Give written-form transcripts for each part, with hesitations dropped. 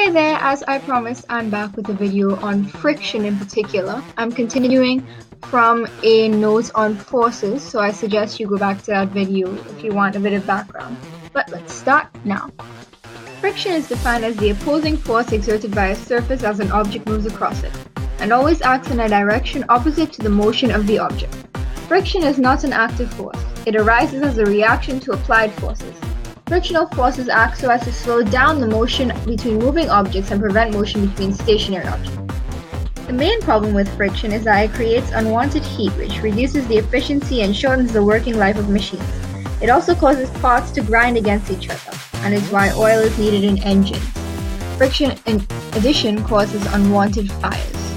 Hi there, as I promised, I'm back with a video on friction in particular. I'm continuing from a note on forces, so I suggest you go back to that video if you want a bit of background. But let's start now. Friction is defined as the opposing force exerted by a surface as an object moves across it, and always acts in a direction opposite to the motion of the object. Friction is not an active force. It arises as a reaction to applied forces. Frictional forces act so as to slow down the motion between moving objects and prevent motion between stationary objects. The main problem with friction is that it creates unwanted heat, which reduces the efficiency and shortens the working life of machines. It also causes parts to grind against each other, and is why oil is needed in engines. Friction, in addition, causes unwanted fires.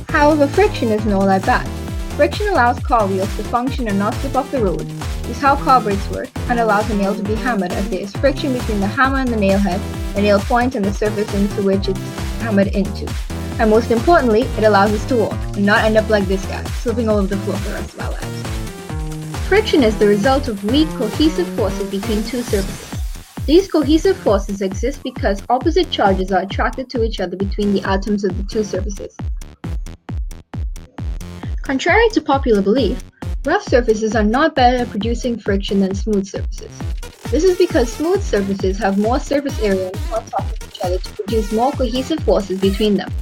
However, friction isn't all that bad. Friction allows car wheels to function and not slip off the road, is how carburetors work, and allows a nail to be hammered as there is friction between the hammer and the nail head, the nail point, and the surface into which it's hammered into. And most importantly, it allows us to walk and not end up like this guy, slipping all over the floor for the rest of our lives. Friction is the result of weak cohesive forces between two surfaces. These cohesive forces exist because opposite charges are attracted to each other between the atoms of the two surfaces. Contrary to popular belief, rough surfaces are not better at producing friction than smooth surfaces. This is because smooth surfaces have more surface area in contact with each other to produce more cohesive forces between them.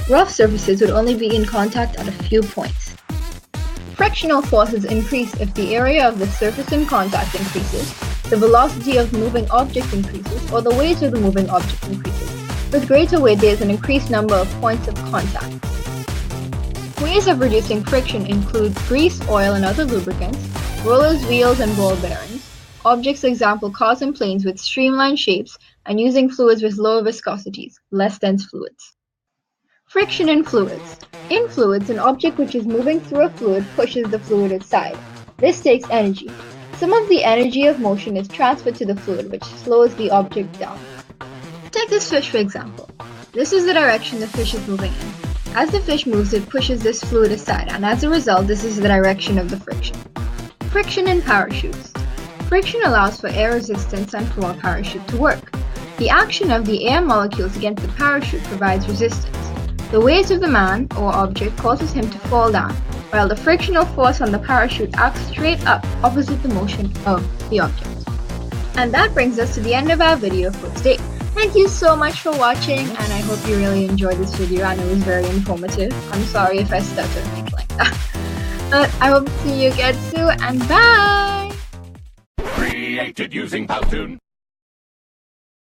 Rough surfaces would only be in contact at a few points. Frictional forces increase if the area of the surface in contact increases, the velocity of the moving object increases, or the weight of the moving object increases. With greater weight, there is an increased number of points of contact. Ways of reducing friction include grease, oil, and other lubricants, rollers, wheels, and ball bearings, objects, example cars and planes with streamlined shapes, and using fluids with lower viscosities, less dense fluids. Friction in fluids. In fluids, an object which is moving through a fluid pushes the fluid aside. This takes energy. Some of the energy of motion is transferred to the fluid, which slows the object down. Take this fish for example. This is the direction the fish is moving in. As the fish moves, it pushes this fluid aside, and as a result, this is the direction of the friction. Friction in parachutes. Friction allows for air resistance and for a parachute to work. The action of the air molecules against the parachute provides resistance. The weight of the man or object causes him to fall down, while the frictional force on the parachute acts straight up opposite the motion of the object. And that brings us to the end of our video for today. Thank you so much for watching, and I hope you really enjoyed this video and it was very informative. I'm sorry if I stutter or anything like that. But I hope to see you again soon, and bye! Created using Powtoon.